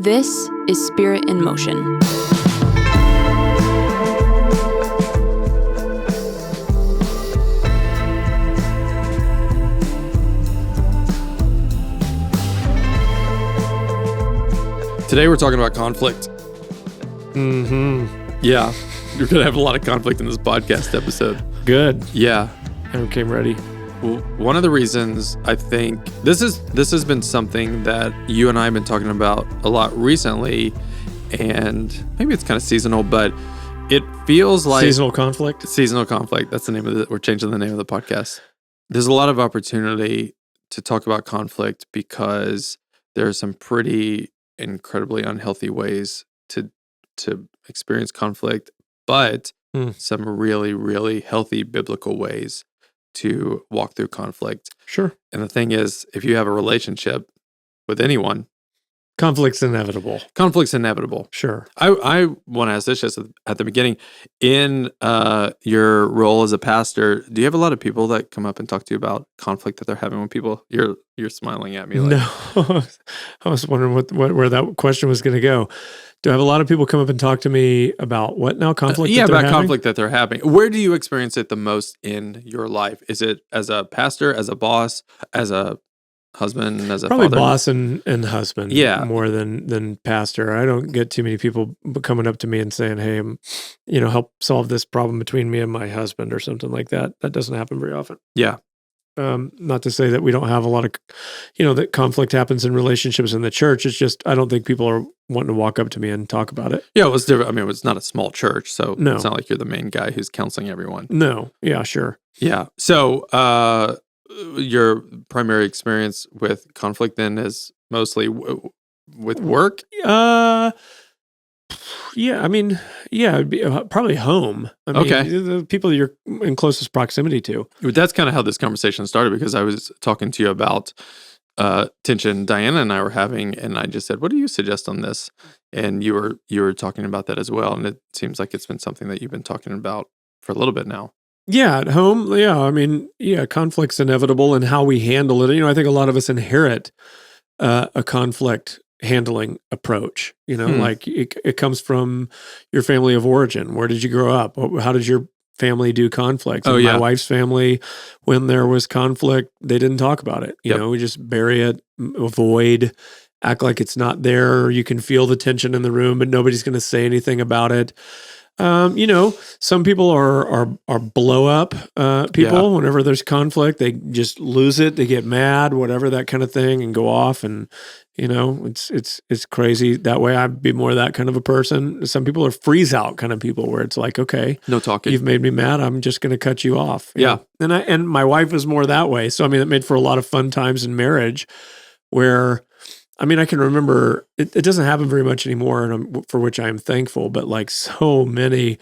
This is Spirit in Motion. Today we're talking about conflict. Yeah, you're going to have a lot of conflict in this podcast episode. Good. Yeah. I came ready. Well, one of the reasons I think this has been something that you and I have been talking about a lot recently, and maybe it's kind of seasonal, but it feels like Seasonal conflict. That's the name of it. We're changing the name of the podcast. There's a lot of opportunity to talk about conflict because there are some pretty incredibly unhealthy ways to experience conflict, but some really, really healthy biblical ways to walk through conflict. Sure. And the thing is, if you have a relationship with anyone, Conflict's inevitable. conflict's inevitable. Sure. I want to ask this just at the beginning. In your role as a pastor, do you have a lot of people that come up and talk to you about conflict that they're having with people? You're smiling at me. Like, No. I was wondering where that question was going to go. Do I have a lot of people come up and talk to me about what now? Conflict? yeah, that they're about having? conflict that they're having. Where do you experience it the most in your life? Is it as a pastor, as a boss, as a husband, as a Probably father? boss and husband. Yeah. More than pastor. I don't get too many people coming up to me and saying, "Hey, help solve this problem between me and my husband," or something like that. That doesn't happen very often. Yeah. Not to say that we don't have a lot of, that conflict happens in relationships in the church. It's just, I don't think people are wanting to walk up to me and talk about it. Yeah, it was different. I mean, it's not a small church, so No. it's not like you're the main guy who's counseling everyone. No. Yeah, sure. Yeah. So your primary experience with conflict then is mostly with work? Yeah, it'd be probably home. Okay. The people you're in closest proximity to. That's kind of how this conversation started, because I was talking to you about tension Diana and I were having, and I just said, what do you suggest on this? And you were talking about that as well, and it seems like it's been something that you've been talking about for a little bit now. Yeah, at home, conflict's inevitable, and how we handle it. I think a lot of us inherit a conflict handling approach. Like it comes from your family of origin. Where did you grow up? How did your family do conflict? Oh, yeah. My wife's family, when there was conflict, they didn't talk about it. We just bury it, avoid, act like it's not there. You can feel the tension in the room, but nobody's going to say anything about it. Some people are blow up people. Whenever there's conflict, they just lose it. They get mad, whatever, that kind of thing, and go off. And it's crazy that way. I'd be more that kind of a person. Some people are freeze out kind of people, where it's like, okay, No talking. you've made me mad. I'm just going to cut you off. Yeah. And my wife was more that way. So it made for a lot of fun times in marriage, where. I can remember, it doesn't happen very much anymore, and for which I am thankful, but like so many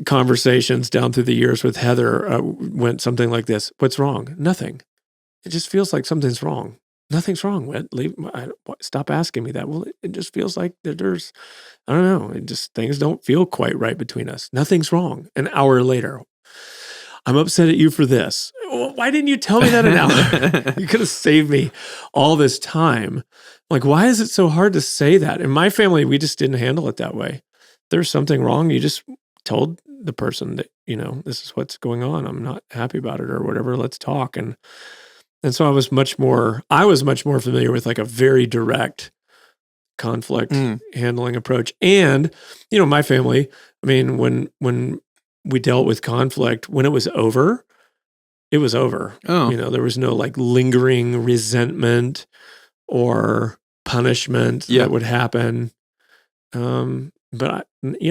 conversations down through the years with Heather went something like this. What's wrong? Nothing. It just feels like something's wrong. Nothing's wrong, Whit. Stop asking me that. Well, it just feels like there's, I don't know, things don't feel quite right between us. Nothing's wrong. An hour later, I'm upset at you for this. Well, why didn't you tell me that an hour? You could have saved me all this time. Like, why is it so hard to say that? In my family, we just didn't handle it that way. There's something wrong. You just told the person that, this is what's going on. I'm not happy about it or whatever. Let's talk. And so I was much more familiar with like a very direct conflict handling approach. And, my family, when we dealt with conflict, when it was over, it was over. Oh. There was no like lingering resentment or punishment that would happen. But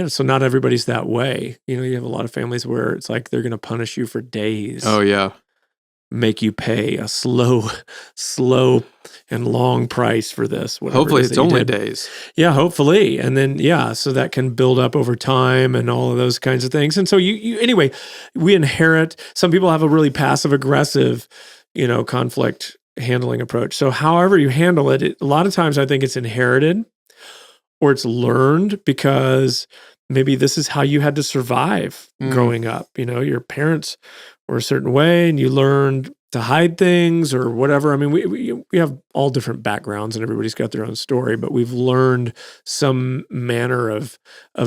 so not everybody's that way. You have a lot of families where it's like they're going to punish you for days. Oh, yeah. Make you pay a slow and long price for this. Hopefully it's only days. Yeah, hopefully. And then, so that can build up over time and all of those kinds of things. And so anyway, we inherit, some people have a really passive aggressive, conflict handling approach. So however you handle it, a lot of times I think it's inherited or it's learned because maybe this is how you had to survive growing up. Your parents were a certain way and you learned hide things or whatever. I mean, we have all different backgrounds and everybody's got their own story, but we've learned some manner of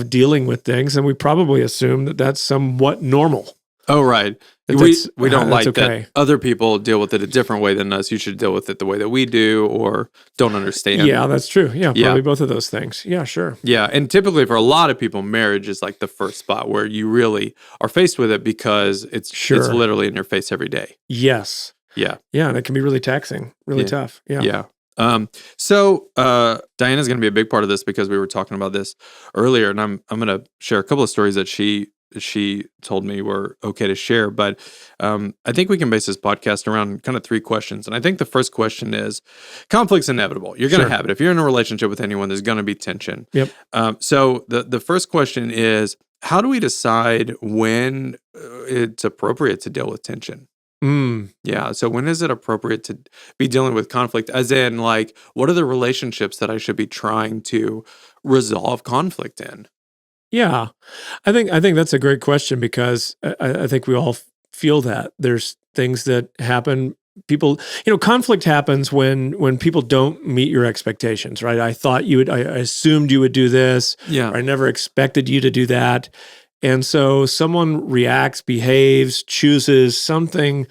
dealing with things, and we probably assume that that's somewhat normal. Oh, right. We don't like okay. that other people deal with it a different way than us. You should deal with it the way that we do, or don't understand. Yeah, that's true. Yeah, probably both of those things. Yeah, sure. Yeah, and typically for a lot of people, marriage is like the first spot where you really are faced with it because it's literally in your face every day. Yes. Yeah. Yeah, and it can be really taxing, really tough. Yeah. Yeah. So Diana's going to be a big part of this because we were talking about this earlier, and I'm going to share a couple of stories that she told me were okay to share. But I think we can base this podcast around kind of 3 questions. And I think the first question is, conflict's inevitable. You're going to have it. If you're in a relationship with anyone, there's going to be tension. Yep. So the first question is, how do we decide when it's appropriate to deal with tension? Yeah. So when is it appropriate to be dealing with conflict? As in, like, what are the relationships that I should be trying to resolve conflict in? Yeah, I think that's a great question because I think we all feel that there's things that happen. People, conflict happens when people don't meet your expectations, right? I assumed you would do this. Yeah. Or I never expected you to do that. And so someone reacts, behaves, chooses something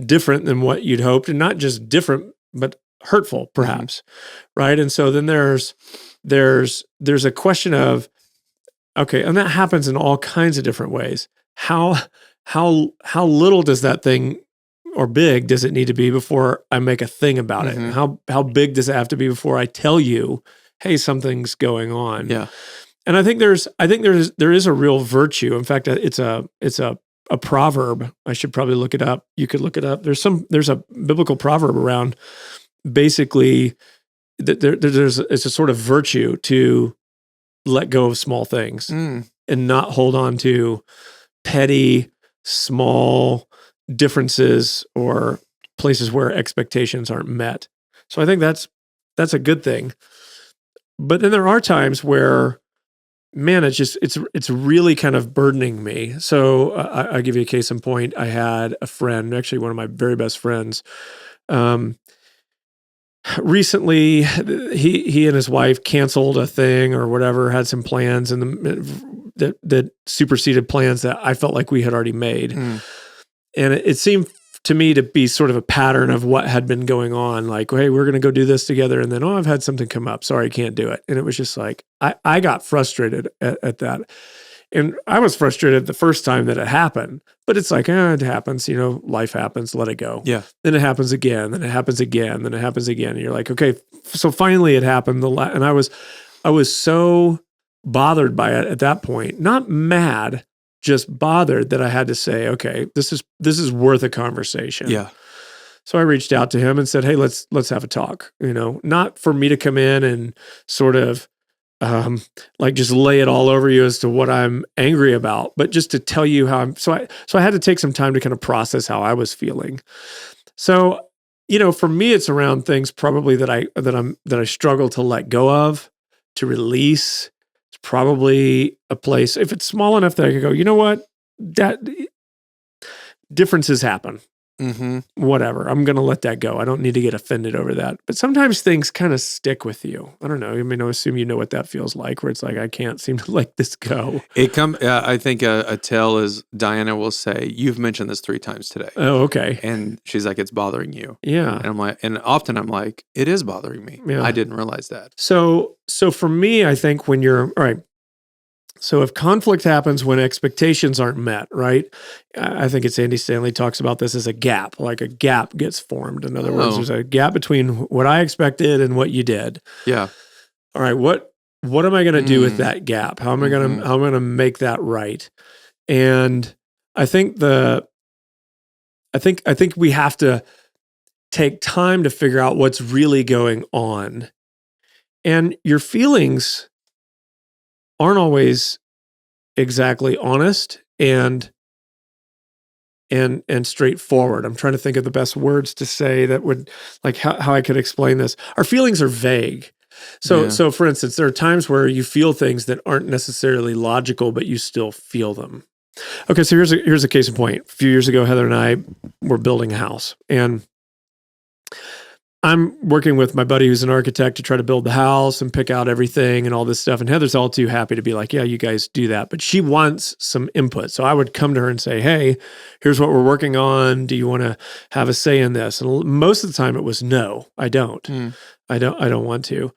different than what you'd hoped, and not just different, but hurtful, perhaps, right? And so then there's a question of, okay, and that happens in all kinds of different ways. How little does that thing, or big, does it need to be before I make a thing about it? How big does it have to be before I tell you, hey, something's going on? Yeah. And I think there is a real virtue. In fact, it's a proverb. I should probably look it up. You could look it up. There's a biblical proverb around basically that it's a sort of virtue to let go of small things and not hold on to petty, small differences or places where expectations aren't met. So I think that's a good thing. But then there are times where, man, it's really kind of burdening me. So I'll give you a case in point. I had a friend, actually one of my very best friends, recently, he and his wife canceled a thing or whatever, had some plans that superseded plans that I felt like we had already made. And it seemed to me to be sort of a pattern of what had been going on. Like, hey, we're going to go do this together. And then, I've had something come up. Sorry, I can't do it. And it was just like, I got frustrated at that. And I was frustrated the first time that it happened, but it's like, it happens, life happens, let it go. Yeah. Then it happens again, then it happens again, then it happens again. And you're like, okay, so finally it happened. And I was so bothered by it at that point, not mad, just bothered that I had to say, okay, this is worth a conversation. Yeah. So I reached out to him and said, hey, let's have a talk, not for me to come in and sort of, like just lay it all over you as to what I'm angry about, but just to tell you how so I had to take some time to kind of process how I was feeling. So, for me, it's around things probably that I struggle to let go of, to release. It's probably a place, if it's small enough that I could go, you know what, that differences happen. Whatever. I'm going to let that go. I don't need to get offended over that. But sometimes things kind of stick with you. I don't know. I mean, I assume you know what that feels like, where it's like, I can't seem to let this go. I think a tell is Diana will say, you've mentioned this 3 times today. Oh, okay. And she's like, it's bothering you. Yeah. And I'm like, and often I'm like, it is bothering me. Yeah. I didn't realize that. So for me, I think when you're, all right, so if conflict happens when expectations aren't met, right? I think it's Andy Stanley talks about this as a gap, like a gap gets formed. In other words, there's a gap between what I expected and what you did. Yeah. All right, what am I going to do with that gap? How am I going to make that right? And I think we have to take time to figure out what's really going on. And your feelings aren't always exactly honest and straightforward. I'm trying to think of the best words to say that would, like, how I could explain this. Our feelings are vague. So for instance, there are times where you feel things that aren't necessarily logical, but you still feel them. Okay, so here's a case in point. A few years ago, Heather and I were building a house, and I'm working with my buddy who's an architect to try to build the house and pick out everything and all this stuff. And Heather's all too happy to be like, yeah, you guys do that. But she wants some input. So I would come to her and say, hey, here's what we're working on. Do you want to have a say in this? And most of the time it was, no, I don't. I don't want to.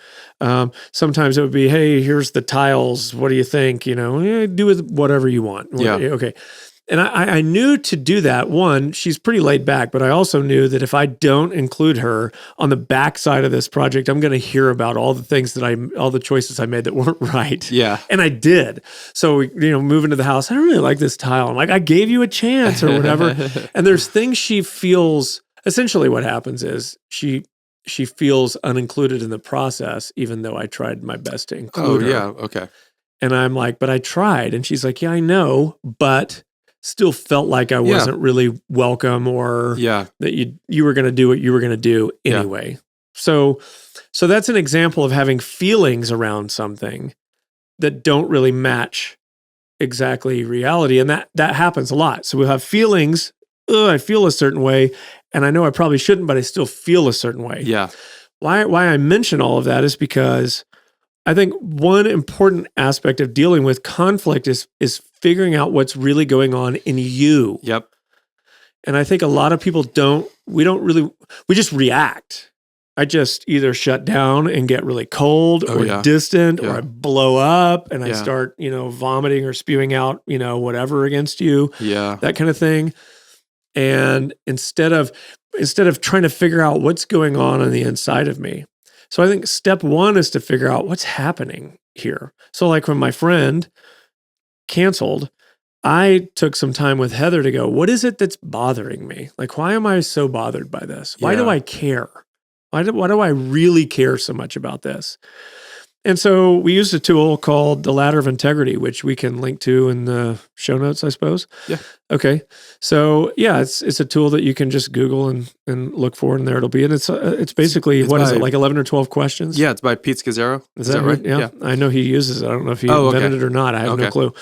Sometimes it would be, hey, here's the tiles. What do you think? Do with whatever you want. Yeah. Okay. And I knew to do that. One, she's pretty laid back, but I also knew that if I don't include her on the backside of this project, I'm going to hear about all the things all the choices I made that weren't right. Yeah. And I did. So, moving to the house, I don't really like this tile. I'm like, I gave you a chance or whatever. And there's things she feels, essentially what happens is she feels unincluded in the process, even though I tried my best to include her. Oh, yeah. Okay. And I'm like, but I tried. And she's like, yeah, I know, but still felt like I wasn't really welcome, or that you were going to do what you were going to do anyway. So that's an example of having feelings around something that don't really match exactly reality. And that happens a lot. So we'll have feelings, I feel a certain way, and I know I probably shouldn't, but I still feel a certain way. Yeah. Why I mention all of that is because I think one important aspect of dealing with conflict is figuring out what's really going on in you. Yep. And I think a lot of people we just react. I just either shut down and get really cold or distant, or I blow up and I start, vomiting or spewing out, whatever against you. Yeah. That kind of thing. And instead of trying to figure out what's going on the inside of me. So I think step one is to figure out what's happening here. So like when my friend canceled, I took some time with Heather to go, what is it that's bothering me? Like, why am I so bothered by this? Why do I care? Why do I really care so much about this? And so we used a tool called the Ladder of Integrity, which we can link to in the show notes, I suppose. Yeah. Okay. So it's a tool that you can just Google and look for, and there it'll be. And it's basically, what is it, like 11 or 12 questions? Yeah, it's by Pete Scazzaro. Is that right? Yeah. I know he uses it. I don't know if he invented it or not. I have no clue.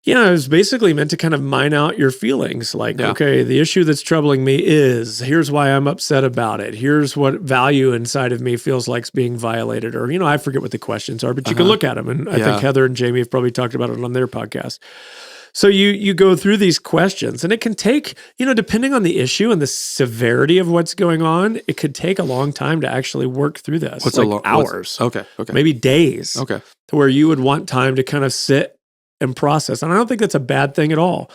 Yeah, it was basically meant to kind of mine out your feelings. Like, okay, the issue that's troubling me is, here's why I'm upset about it. Here's what value inside of me feels like is being violated. Or, I forget what the questions are, but you can look at them. And I think Heather and Jamie have probably talked about it on their podcast. So you go through these questions, and it can take, depending on the issue and the severity of what's going on, it could take a long time to actually work through this. Hours. Okay. Maybe days. Okay. To where you would want time to kind of sit and process. And I don't think that's a bad thing at all.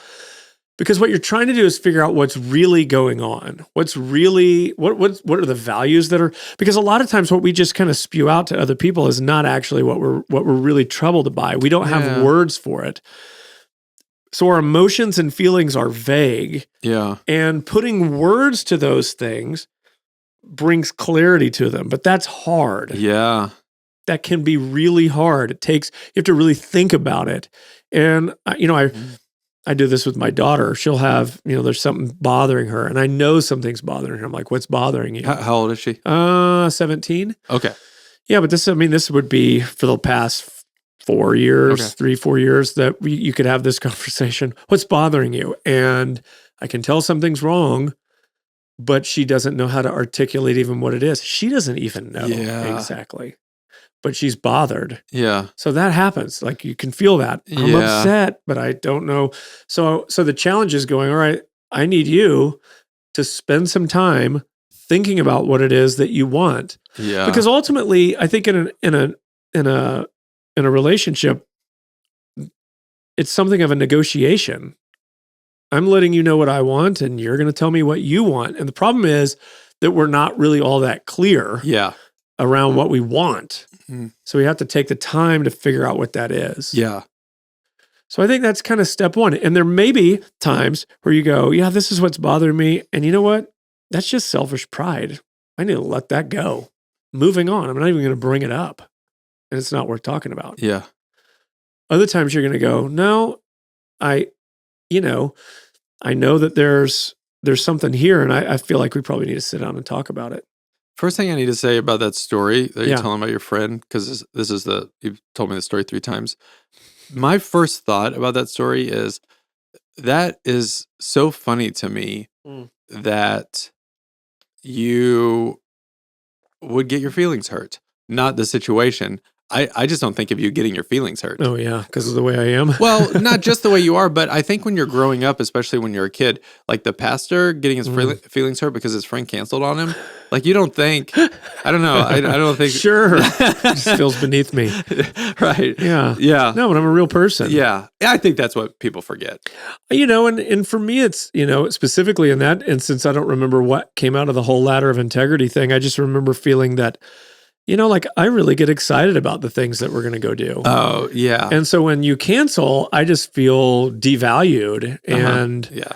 Because what you're trying to do is figure out what's really going on. What's really, what are the values that are, because a lot of times what we just kind of spew out to other people is not actually what we're really troubled by. We don't have words for it. So our emotions and feelings are vague. Yeah. And putting words to those things brings clarity to them, but that's hard. Yeah. That can be really hard. You have to really think about it. And, I do this with my daughter. She'll have, there's something bothering her, and I know something's bothering her. I'm like, what's bothering you? How old is she? 17. Okay. Yeah, but this would be for the past 4 years, 3-4 years that you could have this conversation. What's bothering you? And I can tell something's wrong, but she doesn't know how to articulate even what it is. She doesn't even know exactly. But she's bothered. Yeah. So that happens. Like, you can feel that. I'm upset, but I don't know. So the challenge is going, all right, I need you to spend some time thinking about what it is that you want. Yeah. Because ultimately, I think in a relationship, it's something of a negotiation. I'm letting you know what I want, and you're going to tell me what you want. And the problem is that we're not really all that clear around what we want. So we have to take the time to figure out what that is. Yeah. So I think that's kind of step one. And there may be times where you go, yeah, this is what's bothering me. And you know what? That's just selfish pride. I need to let that go. Moving on. I'm not even going to bring it up. And it's not worth talking about. Yeah. Other times you're going to go, no, I know that there's something here, and I feel like we probably need to sit down and talk about it. First thing I need to say about that story that you're Yeah. telling about your friend, because you've told me the story 3 times. My first thought about that story is that is so funny to me that you would get your feelings hurt, not the situation. I just don't think of you getting your feelings hurt. Oh, yeah, because of the way I am. Well, not just the way you are, but I think when you're growing up, especially when you're a kid, like the pastor getting his feelings hurt because his friend canceled on him, like you don't think, I don't know, I don't think. Sure. It just feels beneath me. Right. Yeah. Yeah. No, but I'm a real person. Yeah. I think that's what people forget. And for me, it's, specifically in that instance, I don't remember what came out of the whole ladder of integrity thing. I just remember feeling that, like I really get excited about the things that we're going to go do. Oh, yeah. And so when you cancel, I just feel devalued and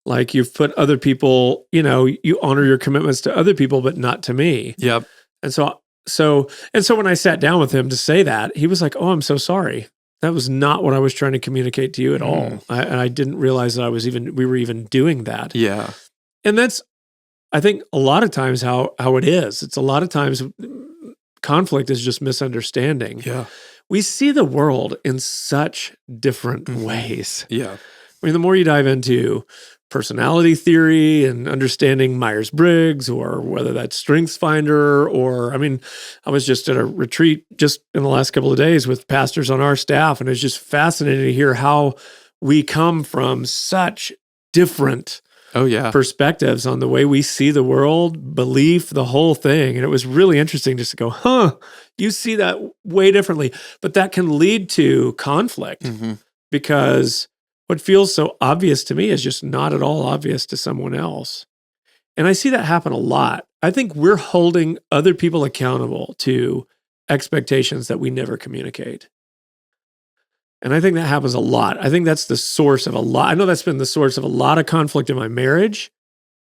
like you've put other people, you honor your commitments to other people, but not to me. Yep. And so when I sat down with him to say that, he was like, "Oh, I'm so sorry. That was not what I was trying to communicate to you at all." I didn't realize that we were even doing that. Yeah. And that's, I think, a lot of times how it is. It's a lot of times conflict is just misunderstanding. Yeah. We see the world in such different ways. Yeah. I mean, the more you dive into personality theory and understanding Myers-Briggs, or whether that's StrengthsFinder, or, I was just at a retreat just in the last couple of days with pastors on our staff, and it's just fascinating to hear how we come from such different perspectives on the way we see the world, belief, the whole thing. And it was really interesting just to go, you see that way differently. But that can lead to conflict because what feels so obvious to me is just not at all obvious to someone else. And I see that happen a lot. I think we're holding other people accountable to expectations that we never communicate. And I think that happens a lot. I think that's the source of a lot. I know that's been the source of a lot of conflict in my marriage.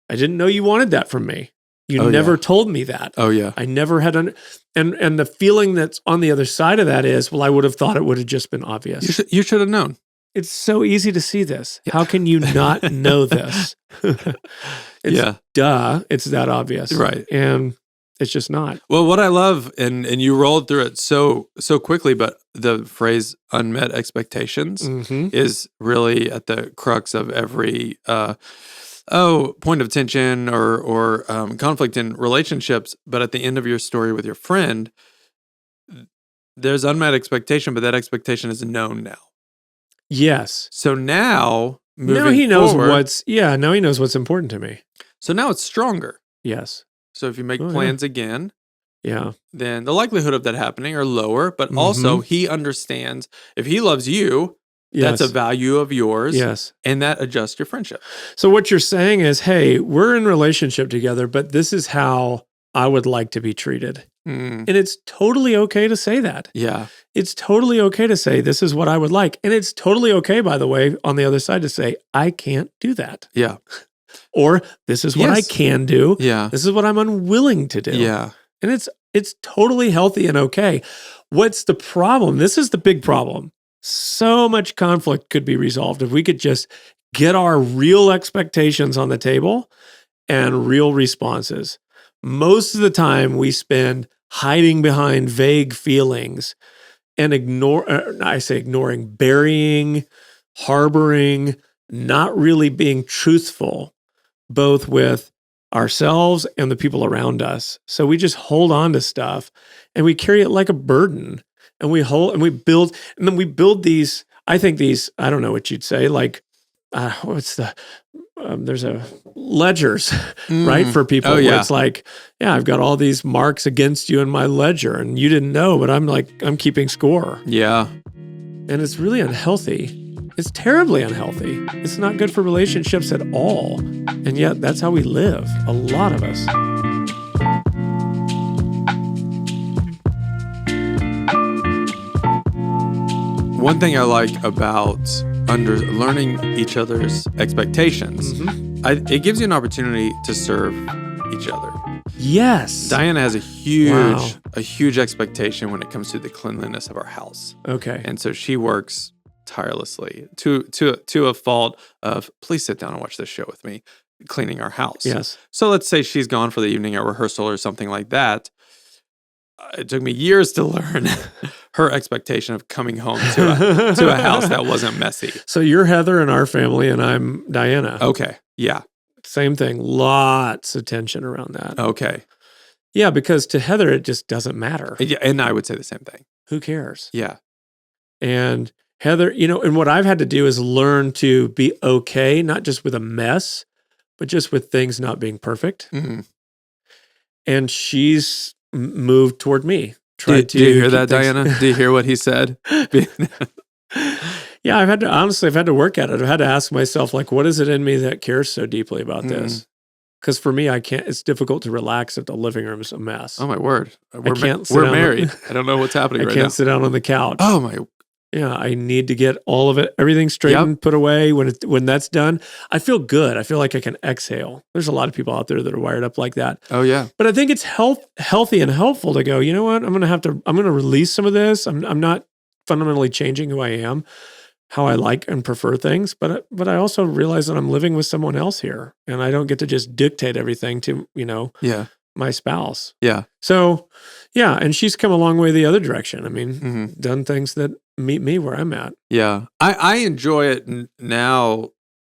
I didn't know you wanted that from me. You never told me that. Oh, yeah. I never had, and the feeling that's on the other side of that is, well, I would have thought it would have just been obvious. You should have known. It's so easy to see this. Yeah. How can you not know this? Duh. It's that obvious. Right. And it's just not. Well, what I love, and you rolled through it so quickly, but the phrase unmet expectations is really at the crux of every point of tension or conflict in relationships. But at the end of your story with your friend, there's unmet expectation, but that expectation is known now. Yes. So now he knows forward, what's important to me. So now it's stronger. Yes. So if you make plans again, then the likelihood of that happening are lower, but also he understands if he loves you, that's a value of yours. Yes. And that adjusts your friendship. So what you're saying is, hey, we're in relationship together, but this is how I would like to be treated. And it's totally okay to say that. Yeah. It's totally okay to say, this is what I would like. And it's totally okay, by the way, on the other side to say, I can't do that. Yeah. Or this is what I can do. Yeah. This is what I'm unwilling to do. Yeah. And it's totally healthy and okay. What's the problem? This is the big problem. So much conflict could be resolved if we could just get our real expectations on the table and real responses. Most of the time we spend hiding behind vague feelings and ignoring, burying, harboring, not really being truthful, both with ourselves and the people around us. So we just hold on to stuff and we carry it like a burden, and we build these, I don't know what you'd say, like, there's a ledgers, right? For people. Oh, yeah. Where it's like, I've got all these marks against you in my ledger and you didn't know, but I'm keeping score. Yeah. And it's really unhealthy. It's terribly unhealthy. It's not good for relationships at all. And yet that's how we live, a lot of us. One thing I like about learning each other's expectations, it gives you an opportunity to serve each other. Yes. Diana has a huge expectation when it comes to the cleanliness of our house. Okay. And so she works tirelessly to a fault of, please sit down and watch this show with me. cleaning our house. Yes. So let's say she's gone for the evening at rehearsal or something like that. It took me years to learn her expectation of coming home to a house that wasn't messy. So you're Heather in our family, and I'm Diana. Okay. Yeah. Same thing. Lots of tension around that. Okay. Yeah, because to Heather, it just doesn't matter. Yeah, and I would say the same thing. Who cares? Yeah. And Heather, and what I've had to do is learn to be okay, not just with a mess, but just with things not being perfect. Mm-hmm. And she's moved toward me. Do you hear that, Diana? Do you hear what he said? Yeah, I've had to work at it. I've had to ask myself, like, what is it in me that cares so deeply about this? Because for me, it's difficult to relax if the living room is a mess. Oh my word. We're married. I don't know what's happening right now. I can't sit down on the couch. Oh my. Yeah, I need to get all of it, everything straightened, put away. When that's done, I feel good. I feel like I can exhale. There's a lot of people out there that are wired up like that. Oh yeah. But I think it's healthy and helpful to go, you know what? I'm going to release some of this. I'm not fundamentally changing who I am, how I like and prefer things, but I also realize that I'm living with someone else here, and I don't get to just dictate everything to, my spouse. Yeah. So, yeah, and she's come a long way the other direction. I mean, done things that meet me where I'm at. Yeah. I enjoy it now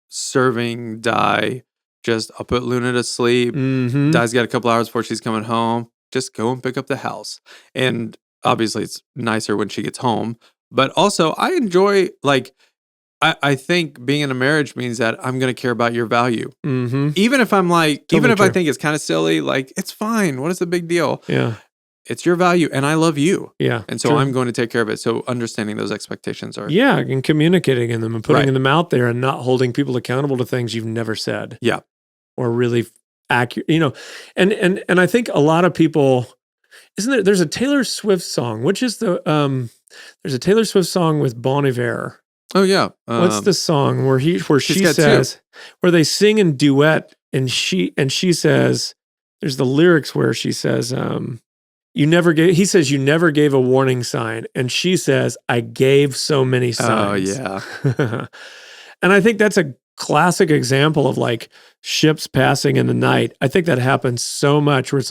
serving Di. I'll put Luna to sleep. Mm-hmm. Di's got a couple hours before she's coming home. Just go and pick up the house. And obviously it's nicer when she gets home. But also I enjoy, I think being in a marriage means that I'm going to care about your value. Mm-hmm. Even if I'm Totally I true. think it's kind of silly, it's fine. What is the big deal? Yeah. It's your value and I love you. Yeah. And so true. I'm going to take care of it. So understanding those expectations are. Yeah, and communicating in them and putting Right. them out there and not holding people accountable to things you've never said. Yeah. Or really accurate, and I think a lot of people, there's a Taylor Swift song, which is there's a Taylor Swift song with Bon Iver. Oh yeah. What's the song where she says, where they sing in duet and she says, there's the lyrics where she says, he says, you never gave a warning sign. And she says, I gave so many signs. Oh yeah. And I think that's a classic example of ships passing in the night. I think that happens so much where it's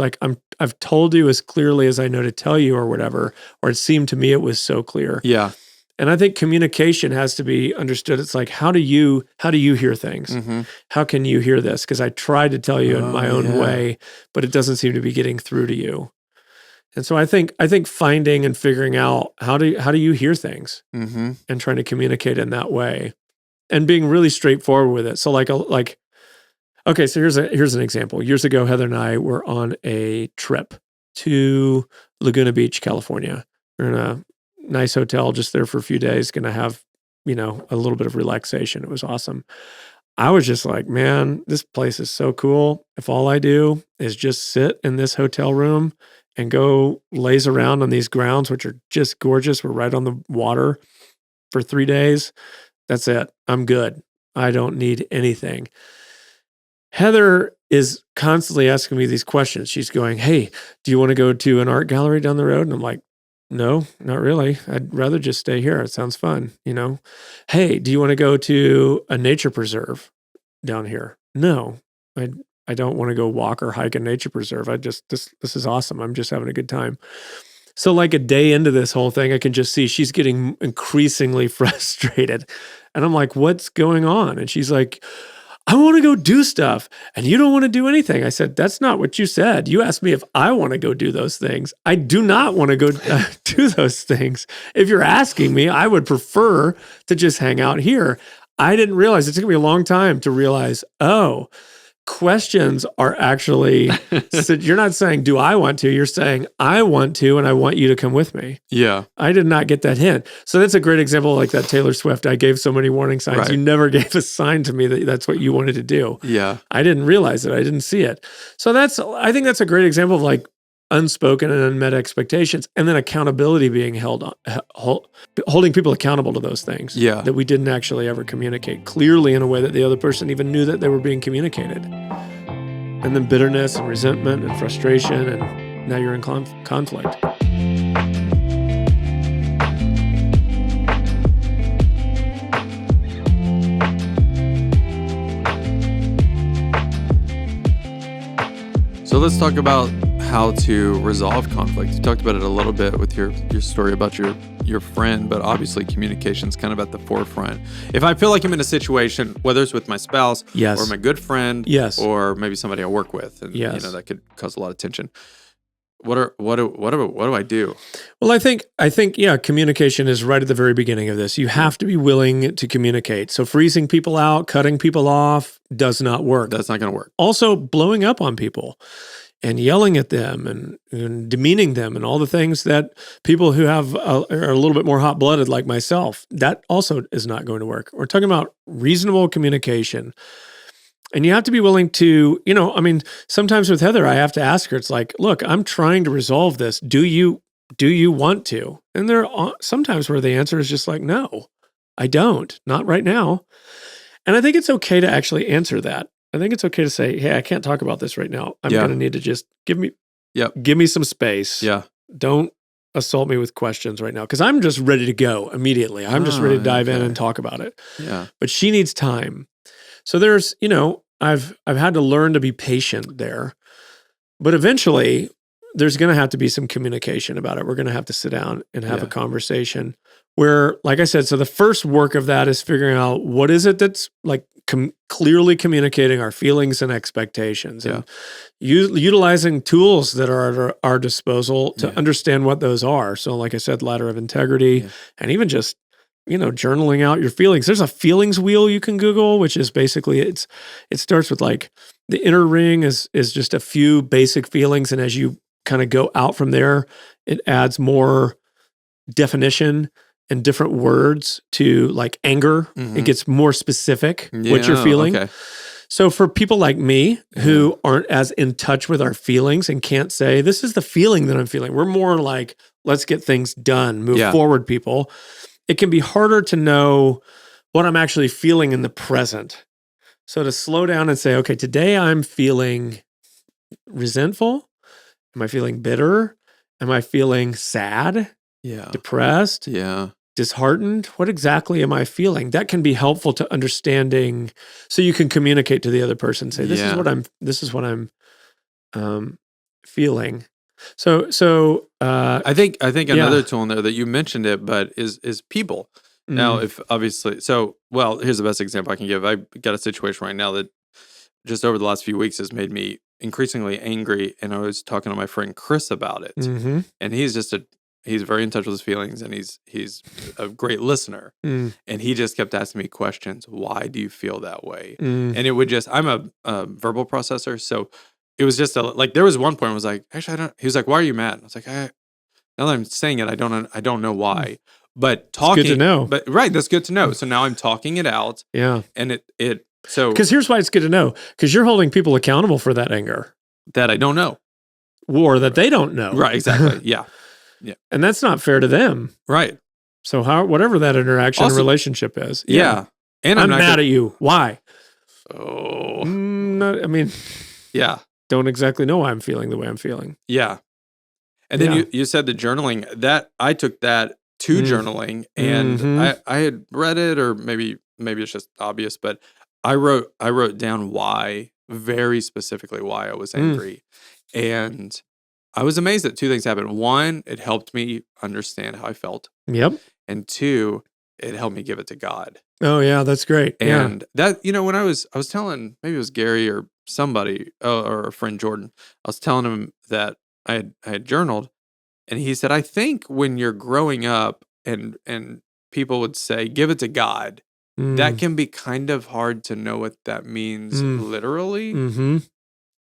I've told you as clearly as I know to tell you or whatever, or it seemed to me it was so clear. Yeah. And I think communication has to be understood. It's how do you hear things? Mm-hmm. How can you hear this? Because I tried to tell you in my own way, but it doesn't seem to be getting through to you. And so I think finding and figuring out how do you hear things, mm-hmm. and trying to communicate in that way, and being really straightforward with it. So okay, so here's an example. Years ago, Heather and I were on a trip to Laguna Beach, California. We're in a nice hotel just there for a few days, going to have, a little bit of relaxation. It was awesome. I was just like, man, this place is so cool. If all I do is just sit in this hotel room and go laze around on these grounds, which are just gorgeous. We're right on the water for 3 days. That's it. I'm good. I don't need anything. Heather is constantly asking me these questions. She's going, hey, do you want to go to an art gallery down the road? And I'm like, no, not really. I'd rather just stay here. It sounds fun, Hey, do you want to go to a nature preserve down here? No, I don't want to go walk or hike a nature preserve. This is awesome. I'm just having a good time. So a day into this whole thing, I can just see she's getting increasingly frustrated. And I'm like, what's going on? And she's like, I want to go do stuff and you don't want to do anything. I said, that's not what you said. You asked me if I want to go do those things. I do not want to go do those things. If you're asking me, I would prefer to just hang out here. I didn't realize, it took me a long time to realize, questions are actually, so you're not saying, do I want to? You're saying, I want to, and I want you to come with me. Yeah. I did not get that hint. So that's a great example like that Taylor Swift. I gave so many warning signs. Right. You never gave a sign to me that that's what you wanted to do. Yeah. I didn't realize it. I didn't see it. So I think that's a great example of unspoken and unmet expectations, and then accountability being holding people accountable to those things that we didn't actually ever communicate clearly in a way that the other person even knew that they were being communicated. And then bitterness and resentment and frustration, and now you're in conflict. let's talk about how to resolve conflict. You talked about it a little bit with your story about your friend, but obviously communication's kind of at the forefront. If I feel like I'm in a situation, whether it's with my spouse or my good friend or maybe somebody I work with, and that could cause a lot of tension. What do I do? Well, I think communication is right at the very beginning of this. You have to be willing to communicate. So freezing people out, cutting people off does not work. That's not going to work. Also, blowing up on people and yelling at them and demeaning them and all the things that people who are a little bit more hot-blooded like myself, that also is not going to work. We're talking about reasonable communication. And you have to be willing to, sometimes with Heather, I have to ask her, it's like, look, I'm trying to resolve this. Do you want to? And there are sometimes where the answer is just like, no, I don't, not right now. And I think it's okay to actually answer that. I think it's okay to say, hey, I can't talk about this right now. I'm going to need to just give me some space. Yeah. Don't assault me with questions right now. Cause I'm just ready to go immediately. I'm just ready to dive in and talk about it. Yeah. But she needs time. So there's, I've had to learn to be patient there, but eventually there's going to have to be some communication about it. We're going to have to sit down and have a conversation where, like I said, so the first work of that is figuring out what is it that's like clearly communicating our feelings and expectations and utilizing tools that are at our disposal to understand what those are. So like I said, ladder of integrity and even just journaling out your feelings. There's a feelings wheel you can Google, which is basically it starts with like the inner ring is just a few basic feelings. And as you kind of go out from there, it adds more definition and different words to like anger. Mm-hmm. It gets more specific what you're feeling. Okay. So for people like me who aren't as in touch with our feelings and can't say, this is the feeling that I'm feeling. We're more like, let's get things done, move forward, people. It can be harder to know what I'm actually feeling in the present. So to slow down and say, okay, today I'm feeling resentful. Am I feeling bitter? Am I feeling sad? Yeah. Depressed? Yeah. Disheartened? What exactly am I feeling? That can be helpful to understanding so you can communicate to the other person, say, this is what I'm feeling. So I think another tool in there that you mentioned it, but is people. Now, if obviously, here's the best example I can give. I've got a situation right now that just over the last few weeks has made me increasingly angry, and I was talking to my friend Chris about it, and he's very in touch with his feelings, and he's a great listener, and he just kept asking me questions. Why do you feel that way? And it would I'm a verbal processor, so. It was just there was one point I was like, actually, I don't. He was like, why are you mad? I was like, now that I'm saying it, I don't know why. But talking, it's good to know. But right, that's good to know. So now I'm talking it out. Yeah, and because here's why it's good to know, because you're holding people accountable for that anger that I don't know, or that they don't know. Right, exactly. Yeah, and that's not fair to them. Right. So whatever that interaction and relationship is, and I'm not mad at you. Why? Oh, yeah. Don't exactly know why I'm feeling the way I'm feeling. Yeah. And then you said the journaling, that I took that to journaling, and I had read it, or maybe it's just obvious, but I wrote down very specifically why I was angry. And I was amazed that two things happened. One, it helped me understand how I felt. Yep. And two, it helped me give it to God. Oh yeah, that's great. And that, when I was telling, maybe it was Gary or somebody, or a friend Jordan, I was telling him that I had journaled, and he said, I think when you're growing up and people would say, give it to God, that can be kind of hard to know what that means literally. Mm-hmm.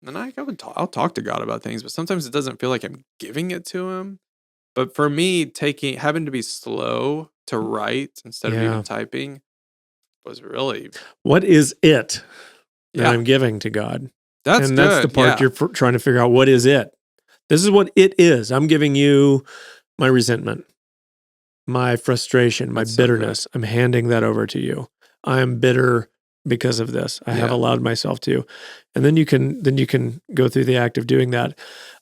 And I'll talk to God about things, but sometimes it doesn't feel like I'm giving it to him. But for me, having to be slow to write instead of even typing was really... What is it that I'm giving to God? That's the part you're trying to figure out. What is it? This is what it is. I'm giving you my resentment, my frustration, my bitterness. I'm handing that over to you. I am bitter because of this. I have allowed myself to. And then you can go through the act of doing that.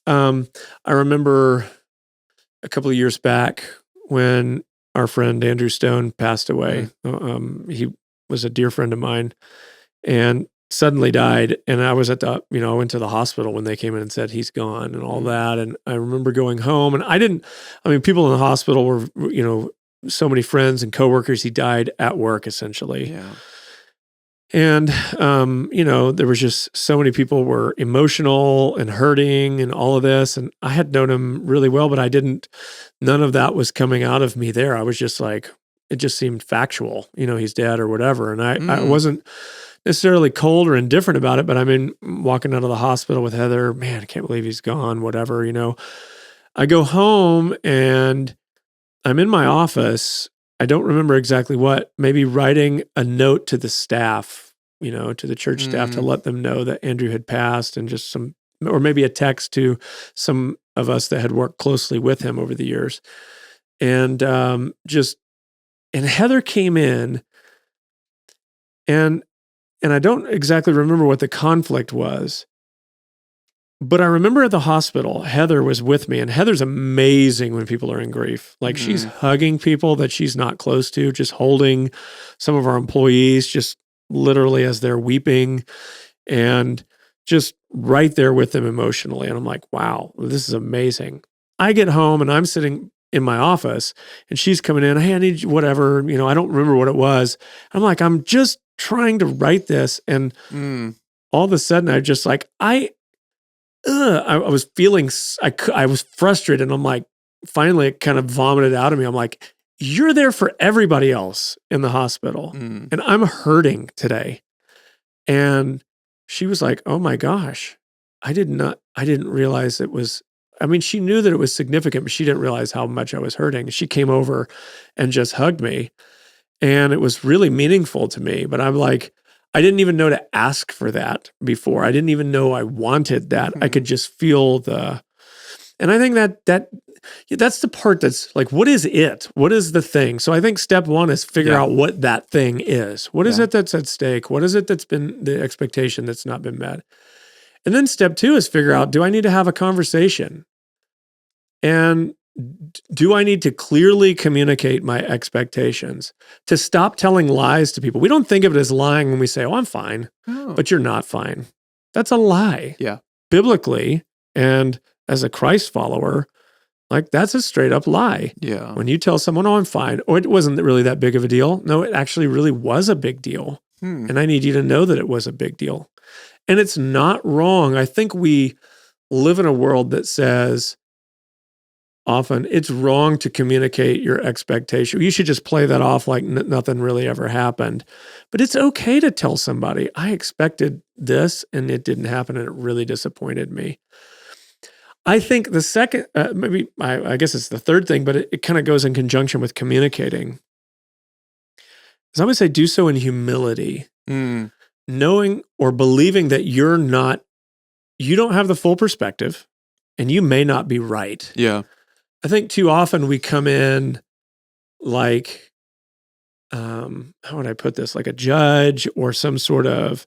I remember a couple of years back when our friend Andrew Stone passed away. He was a dear friend of mine. And suddenly died, and I was at I went to the hospital when they came in and said he's gone and all that. And I remember going home, and people in the hospital were, so many friends and coworkers. He died at work, essentially. Yeah. And, there was just so many people were emotional and hurting and all of this. And I had known him really well, but none of that was coming out of me there. I was just like, it just seemed factual, he's dead or whatever. And I wasn't necessarily cold or indifferent about it, but walking out of the hospital with Heather, man, I can't believe he's gone, whatever, I go home and I'm in my office. I don't remember exactly what, maybe writing a note to the staff, to the church staff to let them know that Andrew had passed, and just or maybe a text to some of us that had worked closely with him over the years. And and Heather came in, and I don't exactly remember what the conflict was, but I remember at the hospital, Heather was with me, and Heather's amazing when people are in grief. Like she's hugging people that she's not close to, just holding some of our employees, just literally as they're weeping, and just right there with them emotionally. And I'm like, wow, this is amazing. I get home and I'm sitting in my office, and she's coming in, hey, I need whatever, I don't remember what it was. I'm like, I'm just trying to write this. And all of a sudden I just like, I was feeling, I was frustrated. And I'm like, finally it kind of vomited out of me. I'm like, you're there for everybody else in the hospital. And I'm hurting today. And she was like, oh my gosh, I didn't realize it was, she knew that it was significant, but she didn't realize how much I was hurting. She came over and just hugged me, and it was really meaningful to me. But I'm like, I didn't even know to ask for that before. I didn't even know I wanted that. I could just feel and I think that's the part that's like, what is it? What is the thing? So I think step one is figure out what that thing is. What is it that's at stake? What is it that's been the expectation that's not been met? And then step two is figure out, do I need to have a conversation? And do I need to clearly communicate my expectations, to stop telling lies to people? We don't think of it as lying when we say, oh, I'm fine, but you're not fine. That's a lie. Yeah. Biblically, and as a Christ follower, like that's a straight up lie. Yeah. When you tell someone, oh, I'm fine, or it wasn't really that big of a deal. No, it actually really was a big deal. And I need you to know that it was a big deal. And it's not wrong. I think we live in a world that says often it's wrong to communicate your expectation. You should just play that off like nothing really ever happened. But it's okay to tell somebody, I expected this and it didn't happen and it really disappointed me. I think the second, I guess it's the third thing, but it kind of goes in conjunction with communicating. Is I would say do so in humility. Knowing or believing that you don't have the full perspective and you may not be right. Yeah. I think too often we come in like, how would I put this? Like a judge or some sort of,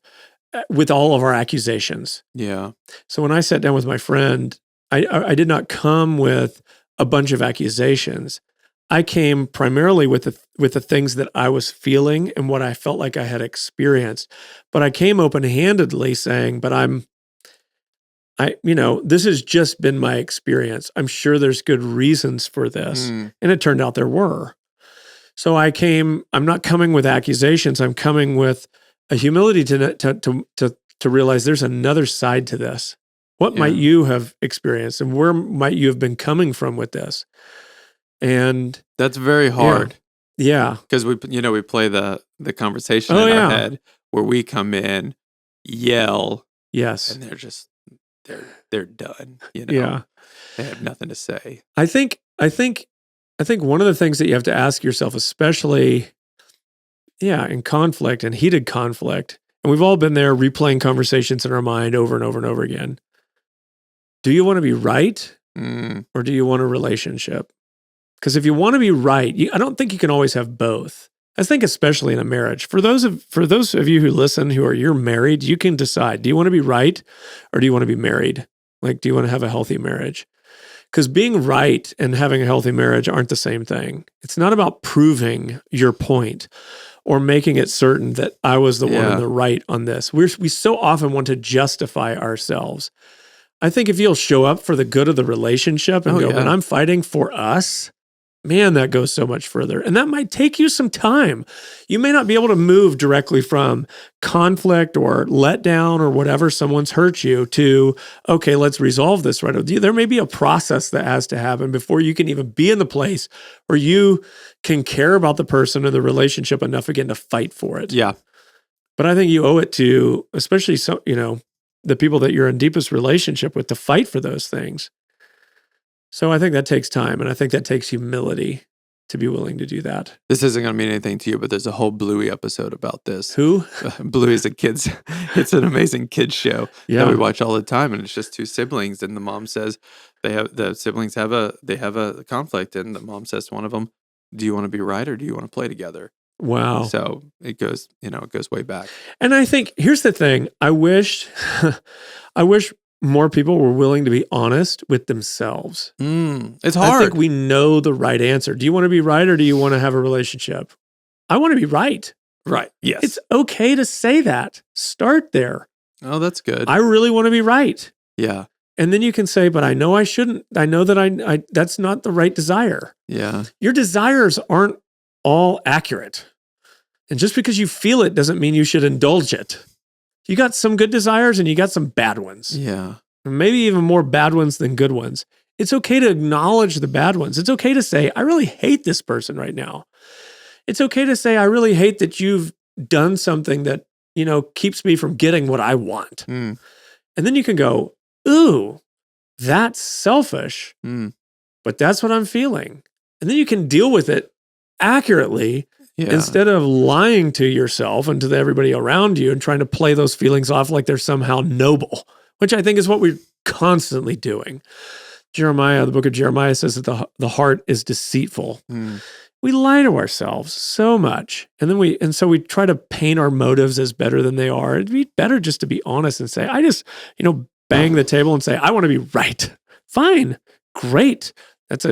with all of our accusations. Yeah. So when I sat down with my friend, I did not come with a bunch of accusations. I came primarily with the things that I was feeling and what I felt like I had experienced. But I came open-handedly saying, but this has just been my experience. I'm sure there's good reasons for this. And it turned out there were. So I'm not coming with accusations. I'm coming with a humility to realize there's another side to this. What might you have experienced, and where might you have been coming from with this? And that's very hard. Yeah. Because we play the conversation in our head where we come in, yell. Yes. And they're just, they're done. Yeah. They have nothing to say. I think one of the things that you have to ask yourself, especially, in conflict and heated conflict, and we've all been there replaying conversations in our mind over and over and over again. Do you want to be right or do you want a relationship? Because if you want to be right, I don't think you can always have both. I think especially in a marriage. For those of you who listen you're married, you can decide, do you want to be right or do you want to be married? Like, do you want to have a healthy marriage? Because being right and having a healthy marriage aren't the same thing. It's not about proving your point or making it certain that I was the one Yeah. in the right on this. We so often want to justify ourselves. I think if you'll show up for the good of the relationship and go, man, I'm fighting for us, man, that goes so much further. And that might take you some time. You may not be able to move directly from conflict or letdown or whatever someone's hurt you to, okay, let's resolve this right. There may be a process that has to happen before you can even be in the place where you can care about the person or the relationship enough again to fight for it. Yeah. But I think you owe it to, especially some, the people that you're in deepest relationship with, to fight for those things. So I think that takes time, and I think that takes humility to be willing to do that. This isn't going to mean anything to you, but there's a whole Bluey episode about this. Who? Bluey is it's an amazing kids show that we watch all the time, and it's just two siblings, and the mom says the siblings have a conflict, and the mom says to one of them, "Do you want to be right or do you want to play together?" Wow. So it goes way back. And I think here's the thing. I wish more people were willing to be honest with themselves. It's hard. I think we know the right answer. Do you want to be right or do you want to have a relationship? I want to be right. Right. Yes. It's okay to say that. Start there. Oh, that's good. I really want to be right. Yeah. And then you can say, but I know I shouldn't. I know that I that's not the right desire. Yeah. Your desires aren't all accurate. And just because you feel it doesn't mean you should indulge it. You got some good desires and you got some bad ones. Yeah. Maybe even more bad ones than good ones. It's okay to acknowledge the bad ones. It's okay to say, I really hate this person right now. It's okay to say, I really hate that you've done something that, keeps me from getting what I want. And then you can go, ooh, that's selfish, but that's what I'm feeling. And then you can deal with it accurately. Yeah. Instead of lying to yourself and to everybody around you and trying to play those feelings off like they're somehow noble, which I think is what we're constantly doing. The book of Jeremiah says that the heart is deceitful. We lie to ourselves so much. And so we try to paint our motives as better than they are. It'd be better just to be honest and say, I just, bang the table and say, I want to be right. Fine. Great. That's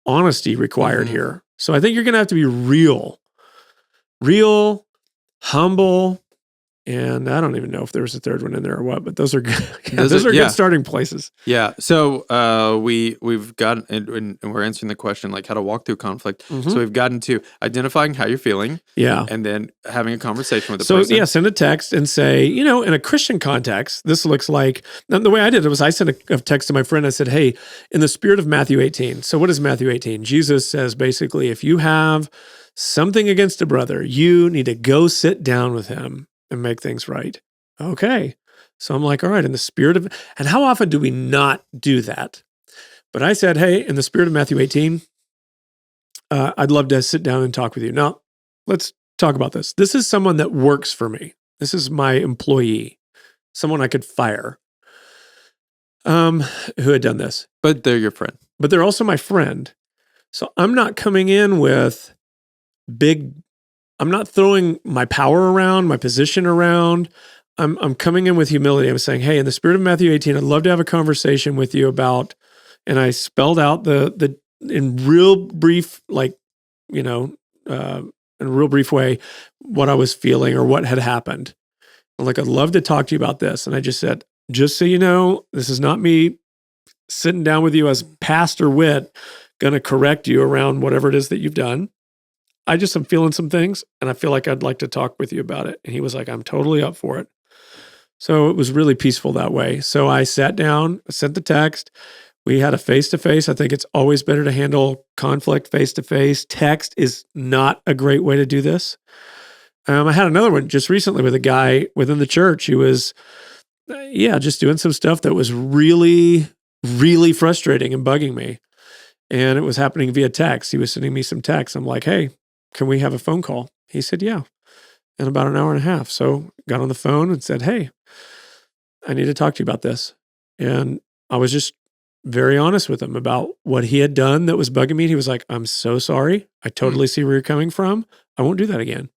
honesty required here. So I think you're going to have to be real, humble, and I don't even know if there was a third one in there or what, but those are good. Those are good starting places. Yeah. So we've gotten, and we're answering the question like how to walk through conflict. So we've gotten to identifying how you're feeling. Yeah. And then having a conversation with the person. So send a text and say, in a Christian context, this looks like, the way I did it was I sent a text to my friend. I said, hey, in the spirit of Matthew 18. So what is Matthew 18? Jesus says basically, if you have something against a brother, you need to go sit down with him and make things right. Okay. So I'm like, all right, in the spirit of, and how often do we not do that? But I said, hey, in the spirit of Matthew 18, I'd love to sit down and talk with you. Now, let's talk about this. This is someone that works for me. This is my employee, someone I could fire, who had done this. But they're your friend. But they're also my friend. So I'm not coming in with I'm not throwing my power around, my position around. I'm coming in with humility. I'm saying, hey, in the spirit of Matthew 18, I'd love to have a conversation with you about, and I spelled out the in real brief, in a real brief way, what I was feeling or what had happened. I'm like, I'd love to talk to you about this. And I just said, just so you know, this is not me sitting down with you as Pastor Whit, going to correct you around whatever it is that you've done. I just am feeling some things, and I feel like I'd like to talk with you about it. And he was like, I'm totally up for it. So it was really peaceful that way. So I sat down, sent the text. We had a face-to-face. I think it's always better to handle conflict face-to-face. Text is not a great way to do this. I had another one just recently with a guy within the church who was, just doing some stuff that was really, really frustrating and bugging me. And it was happening via text. He was sending me some texts. I'm like, hey, can we have a phone call? He said, yeah, in about an hour and a half. So got on the phone and said, hey, I need to talk to you about this. And I was just very honest with him about what he had done that was bugging me. He was like, I'm so sorry. I totally see where you're coming from. I won't do that again.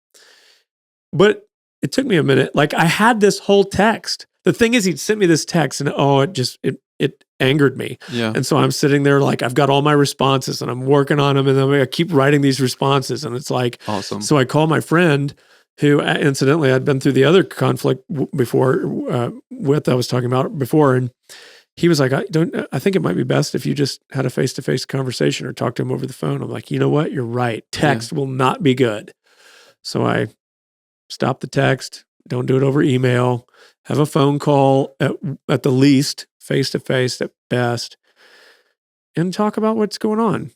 But it took me a minute. I had this whole text. The thing is, he'd sent me this text and it it angered me. Yeah. And so I'm sitting there like I've got all my responses and I'm working on them, and then I keep writing these responses, and it's like Awesome. So I call my friend who incidentally I'd been through the other conflict before with I was talking about before, and he was like, I think it might be best if you just had a face-to-face conversation or talk to him over the phone. I'm like, you know what? You're right. Text will not be good. So I stop the text, don't do it over email, have a phone call at the least, face-to-face at best, and talk about what's going on,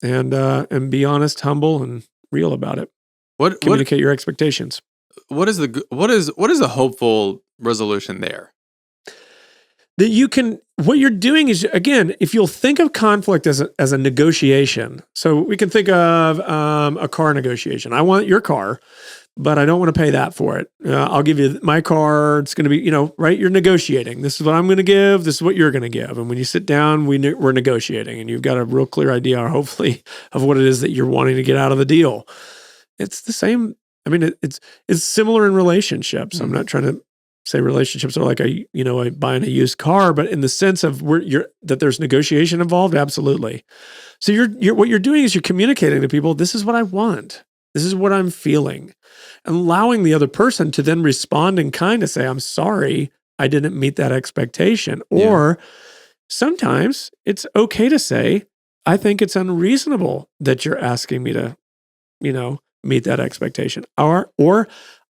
and be honest, humble, and real about it. Communicate your expectations. What is a hopeful resolution there? That you can, what you're doing is, again, if you'll think of conflict as a negotiation, so we can think of a car negotiation. I want your car, but I don't want to pay that for it. I'll give you my car. It's going to be, right? You're negotiating. This is what I'm going to give. This is what you're going to give. And when you sit down, we're negotiating, and you've got a real clear idea, hopefully, of what it is that you're wanting to get out of the deal. It's the same. I mean, it's similar in relationships. Mm-hmm. I'm not trying to say relationships are like buying a used car, but in the sense of that there's negotiation involved, absolutely. So what you're doing is you're communicating to people, this is what I want. This is what I'm feeling. And allowing the other person to then respond in kind to say, I'm sorry, I didn't meet that expectation. Or sometimes it's okay to say, I think it's unreasonable that you're asking me to, meet that expectation. Or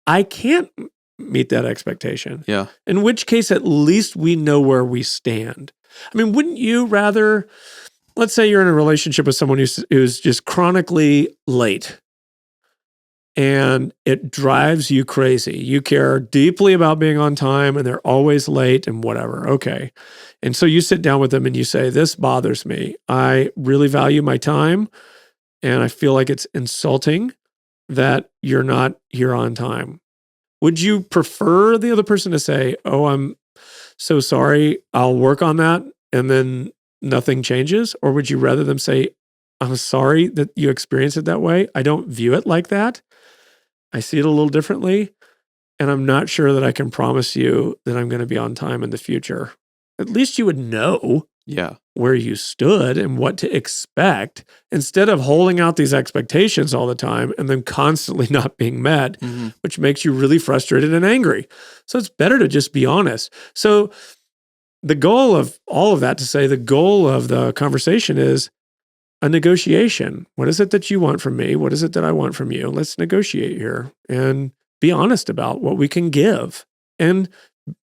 I can't meet that expectation. Yeah. In which case, at least we know where we stand. I mean, wouldn't you rather, let's say you're in a relationship with someone who's just chronically late, and it drives you crazy. You care deeply about being on time, and they're always late and whatever. Okay. And so you sit down with them and you say, this bothers me. I really value my time, and I feel like it's insulting that you're not here on time. Would you prefer the other person to say, oh, I'm so sorry, I'll work on that, and then nothing changes? Or would you rather them say, I'm sorry that you experience it that way. I don't view it like that. I see it a little differently, and I'm not sure that I can promise you that I'm going to be on time in the future. At least you would know where you stood and what to expect, instead of holding out these expectations all the time and then constantly not being met, which makes you really frustrated and angry. So it's better to just be honest. So the goal of all of that, to say the goal of the conversation is a negotiation. What is it that you want from me? What is it that I want from you? Let's negotiate here and be honest about what we can give, and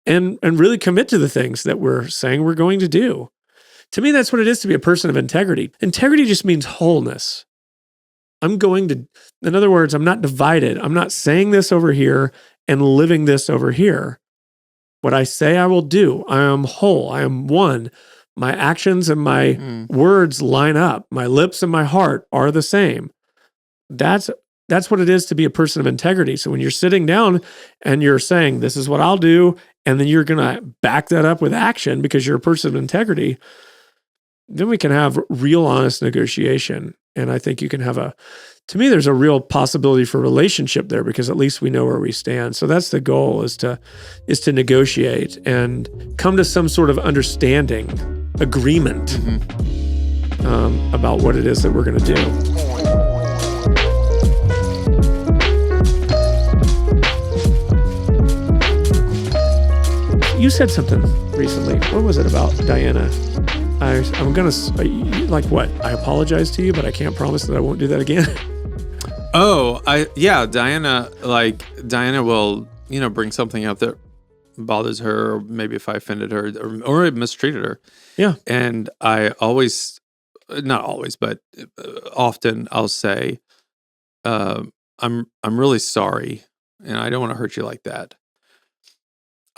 really commit to the things that we're saying we're going to do. To me, that's what it is to be a person of integrity. Integrity just means wholeness. In other words, I'm not divided. I'm not saying this over here and living this over here. What I say I will do. I am whole. I am one. My actions and my words line up. My lips and my heart are the same. That's what it is to be a person of integrity. So when you're sitting down and you're saying, this is what I'll do, and then you're going to back that up with action because you're a person of integrity, then we can have real honest negotiation. And I think you can have to me, there's a real possibility for relationship there, because at least we know where we stand. So that's the goal, is to negotiate and come to some sort of understanding, agreement about what it is that we're going to do. You said something recently. What was it about Diana? I'm going to, like what? I apologize to you, but I can't promise that I won't do that again. Diana will, bring something up that bothers her, or maybe if I offended her or mistreated her. Yeah. And I always, not always, but often I'll say, I'm really sorry, and I don't want to hurt you like that.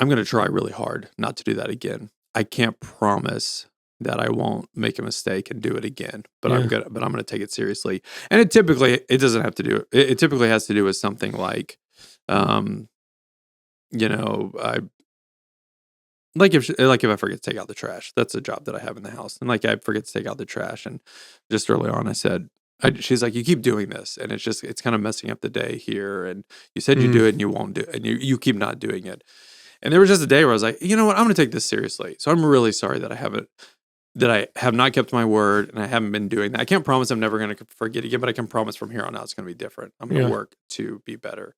I'm going to try really hard not to do that again. I can't promise that I won't make a mistake and do it again, but I'm going to take it seriously. And it typically has to do with something like, if I forget to take out the trash. That's a job that I have in the house. And I forget to take out the trash. And just early on I said, she's like, you keep doing this, and it's kind of messing up the day here. And you said you do it and you won't do it, and you keep not doing it. And there was just a day where I was like, you know what? I'm going to take this seriously. So I'm really sorry that I have not kept my word and I haven't been doing that. I can't promise I'm never going to forget again, but I can promise from here on out it's going to be different. I'm going to work to be better.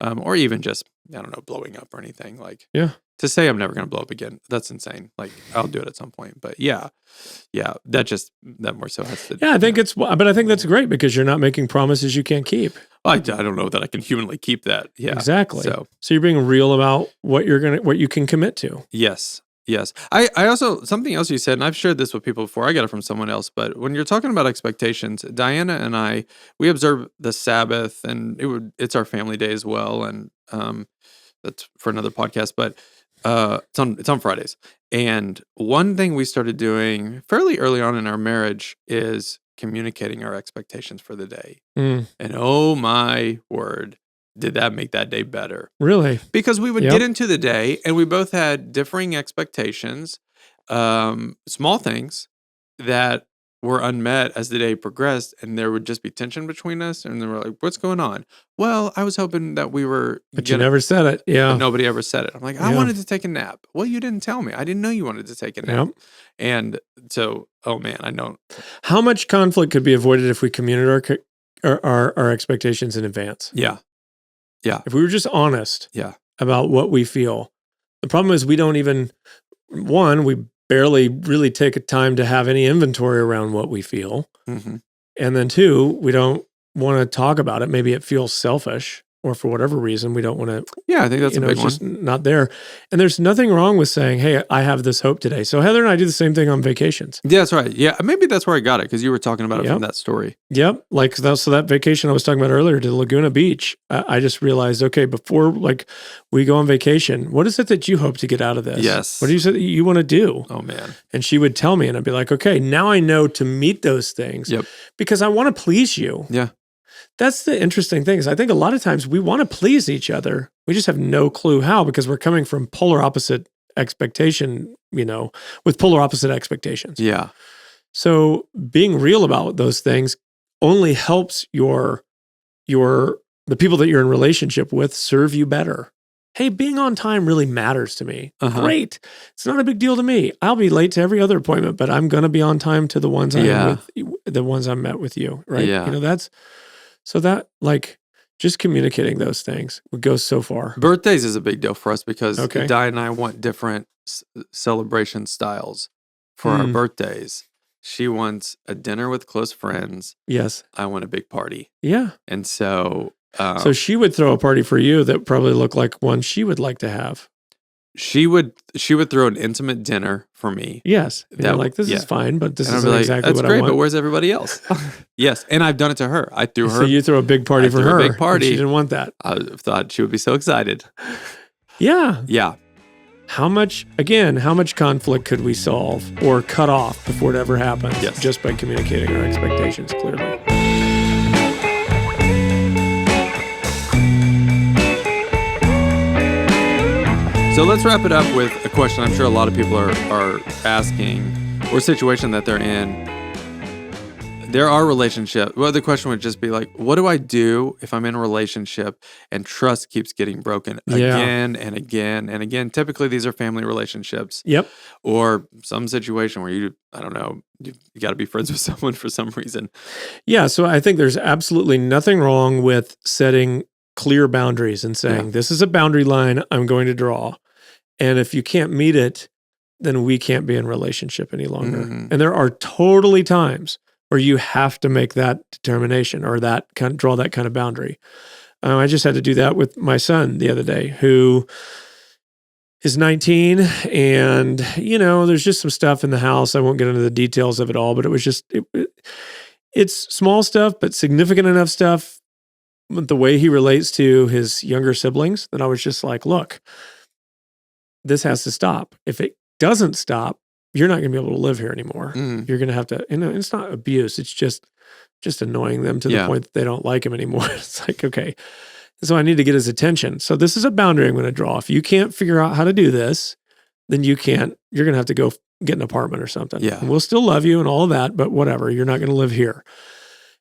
Or even just, I don't know, blowing up or anything. Like, to say I'm never going to blow up again, that's insane. Like, I'll do it at some point. But that more so has to. Yeah, I think but I think that's great because you're not making promises you can't keep. I don't know that I can humanly keep that. Yeah, exactly. So you're being real about what you can commit to. Yes. I also, something else you said, and I've shared this with people before, I got it from someone else, but when you're talking about expectations, Diana and we observe the Sabbath, and it's our family day as well, and that's for another podcast, but it's on Fridays. And one thing we started doing fairly early on in our marriage is communicating our expectations for the day. And oh my word, did that make that day better? Really? Because we would get into the day and we both had differing expectations, small things that were unmet as the day progressed, and there would just be tension between us. And then we're like, what's going on? Well, I was hoping that we were... But you never said it. Yeah. But nobody ever said it. I'm like, I wanted to take a nap. Well, you didn't tell me. I didn't know you wanted to take a nap. Yep. And so, oh man, I don't... How much conflict could be avoided if we communicated our expectations in advance? Yeah. If we were just honest about what we feel. The problem is we don't even... One, we barely really take a time to have any inventory around what we feel. Mm-hmm. And then two, we don't want to talk about it. Maybe it feels selfish, or for whatever reason, we don't want to. Yeah, I think that's a big it's just not there. And there's nothing wrong with saying, hey, I have this hope today. So Heather and I do the same thing on vacations. Yeah, that's right. Yeah, maybe that's where I got it, because you were talking about it from that story. Yep. Like, so that vacation I was talking about earlier to Laguna Beach, I just realized, okay, before we go on vacation, what is it that you hope to get out of this? Yes. What do you say that you want to do? Oh, man. And she would tell me, and I'd be like, okay, now I know to meet those things because I want to please you. Yeah. That's the interesting thing is I think a lot of times we want to please each other. We just have no clue how because we're coming from polar opposite expectation, with polar opposite expectations. Yeah. So being real about those things only helps the people that you're in relationship with serve you better. Hey, being on time really matters to me. Uh-huh. Great. It's not a big deal to me. I'll be late to every other appointment, but I'm going to be on time to the ones I'm met with you, right? Yeah. So that, just communicating those things would go so far. Birthdays is a big deal for us because Di and I want different celebration styles for our birthdays. She wants a dinner with close friends. Yes. I want a big party. Yeah. And so... so she would throw a party for you that probably looked like one she would like to have. She would throw an intimate dinner for me. Yes. This is fine, but this isn't exactly what I want. That's great, but where's everybody else? Yes. And I've done it to her. I threw her. So you throw a big party for her. A big party. She didn't want that. I thought she would be so excited. Yeah. Yeah. How much conflict could we solve or cut off before it ever happens? Yes. Just by communicating our expectations clearly. So let's wrap it up with a question I'm sure a lot of people are asking, or a situation that they're in. There are relationships. Well, the question would just be like, what do I do if I'm in a relationship and trust keeps getting broken again and again and again? Typically, these are family relationships. Yep. Or some situation where you got to be friends with someone for some reason. Yeah. So I think there's absolutely nothing wrong with setting clear boundaries and saying, this is a boundary line I'm going to draw. And if you can't meet it, then we can't be in a relationship any longer. Mm-hmm. And there are totally times where you have to make that determination or draw that kind of boundary. I just had to do that with my son the other day, who is 19, and there's just some stuff in the house. I won't get into the details of it all, but it was just it's small stuff, but significant enough stuff. The way he relates to his younger siblings, that I was just like, look, this has to stop. If it doesn't stop, you're not going to be able to live here anymore. You're going to have to, it's not abuse. It's just annoying them to the point that they don't like him anymore. It's like, okay. So I need to get his attention. So this is a boundary I'm going to draw. If you can't figure out how to do this, then you're going to have to go get an apartment or something. Yeah. And we'll still love you and all of that, but whatever. You're not going to live here.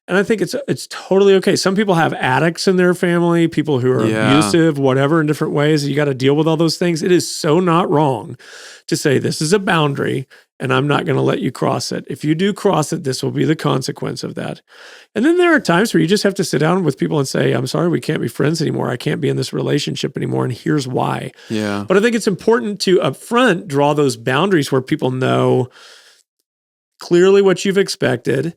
And I think it's totally okay. Some people have addicts in their family, people who are abusive, whatever, in different ways. You got to deal with all those things. It is so not wrong to say this is a boundary and I'm not going to let you cross it. If you do cross it, this will be the consequence of that. And then there are times where you just have to sit down with people and say, I'm sorry, we can't be friends anymore. I can't be in this relationship anymore. And here's why. Yeah. But I think it's important to upfront draw those boundaries where people know clearly what you've expected.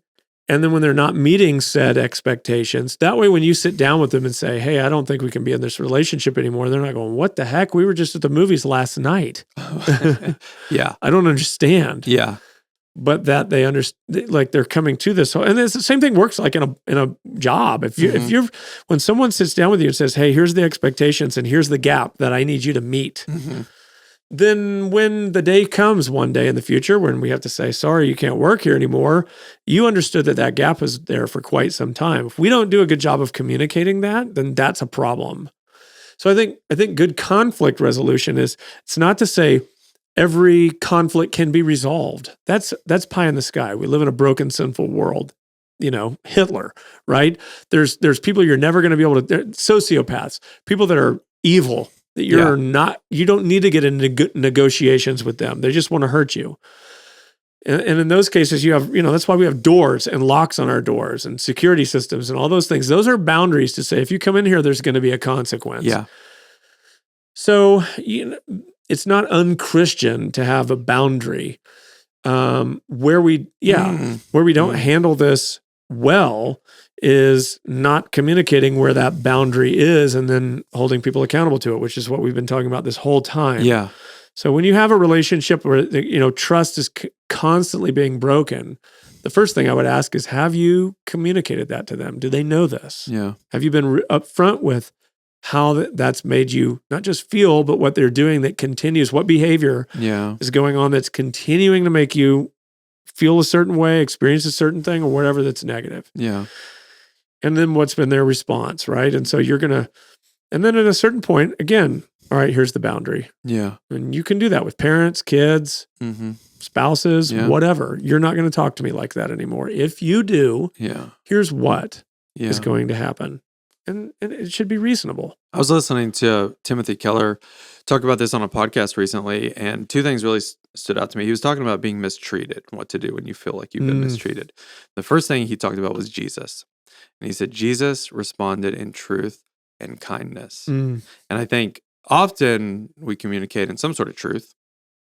And then when they're not meeting said expectations, that way when you sit down with them and say, hey, I don't think we can be in this relationship anymore, they're not going, what the heck? We were just at the movies last night. Yeah. I don't understand. Yeah. But that they understand, like they're coming to this. And it's the same thing works like in a job. If you're, when someone sits down with you and says, hey, here's the expectations and here's the gap that I need you to meet. Then when the day comes one day in the future when we have to say, sorry, you can't work here anymore, you understood that gap is there for quite some time. If we don't do a good job of communicating that, then that's a problem. So I think good conflict resolution is, it's not to say every conflict can be resolved. That's pie in the sky. We live in a broken, sinful world. Hitler, right? There's people you're never going to be able to, sociopaths, people that are evil, that you don't need to get into negotiations with them. They just want to hurt you. And in those cases, you have, that's why we have doors and locks on our doors and security systems and all those things. Those are boundaries to say, if you come in here, there's going to be a consequence. Yeah. So it's not unchristian to have a boundary where we don't handle this well is not communicating where that boundary is and then holding people accountable to it, which is what we've been talking about this whole time. Yeah. So when you have a relationship where, trust is constantly being broken, the first thing I would ask is, have you communicated that to them? Do they know this? Yeah. Have you been upfront with how that's made you not just feel, but what they're doing that continues, what behavior is going on that's continuing to make you feel a certain way, experience a certain thing, or whatever that's negative. Yeah. And then what's been their response, right? And so and then at a certain point, again, all right, here's the boundary. Yeah. And you can do that with parents, kids, spouses, whatever. You're not going to talk to me like that anymore. If you do, here's what is going to happen. And it should be reasonable. I was listening to Timothy Keller talk about this on a podcast recently, and two things really stood out to me. He was talking about being mistreated, what to do when you feel like you've been mistreated. The first thing he talked about was Jesus. And he said, Jesus responded in truth and kindness. And I think often we communicate in some sort of truth,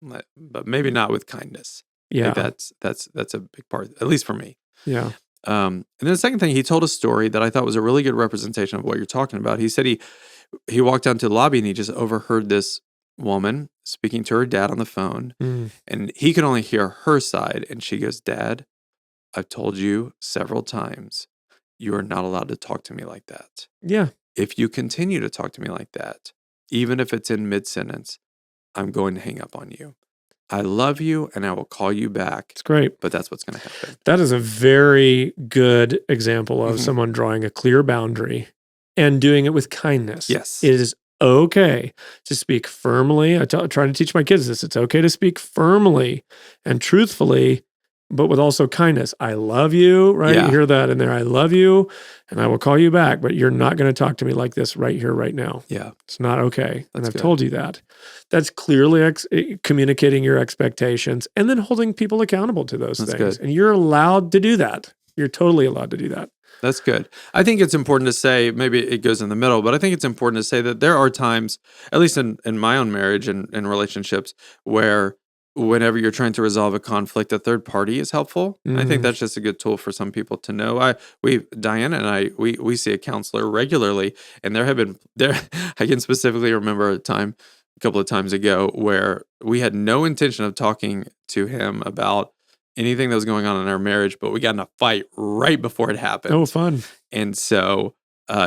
but maybe not with kindness. Yeah. That's a big part, at least for me. Yeah. And then the second thing, he told a story that I thought was a really good representation of what you're talking about. He said he walked down to the lobby and he just overheard this woman speaking to her dad on the phone. And he could only hear her side. And she goes, Dad, I've told you several times, you are not allowed to talk to me like that. Yeah. If you continue to talk to me like that, even if it's in mid-sentence, I'm going to hang up on you. I love you and I will call you back. It's great. But that's what's going to happen. That is a very good example of someone drawing a clear boundary and doing it with kindness. Yes. It is okay to speak firmly. I try to teach my kids this. It's okay to speak firmly and truthfully, but with also kindness. I love you, right? Yeah. You hear that in there. I love you and I will call you back, but you're not going to talk to me like this right here, right now. Yeah. It's not okay. And I've good. told you that. That's clearly communicating your expectations and then holding people accountable to those things. Good. And you're allowed to do that. You're totally allowed to do that. That's good. I think it's important to say, maybe it goes in the middle, but I think it's important to say that there are times, at least in my own marriage and relationships, where whenever you're trying to resolve a conflict, a third party is helpful. I think that's just a good tool for some people to know. Diana and I, we see a counselor regularly, and I can specifically remember a couple of times ago where we had no intention of talking to him about anything that was going on in our marriage, but we got in a fight right before it happened. Oh, fun. And so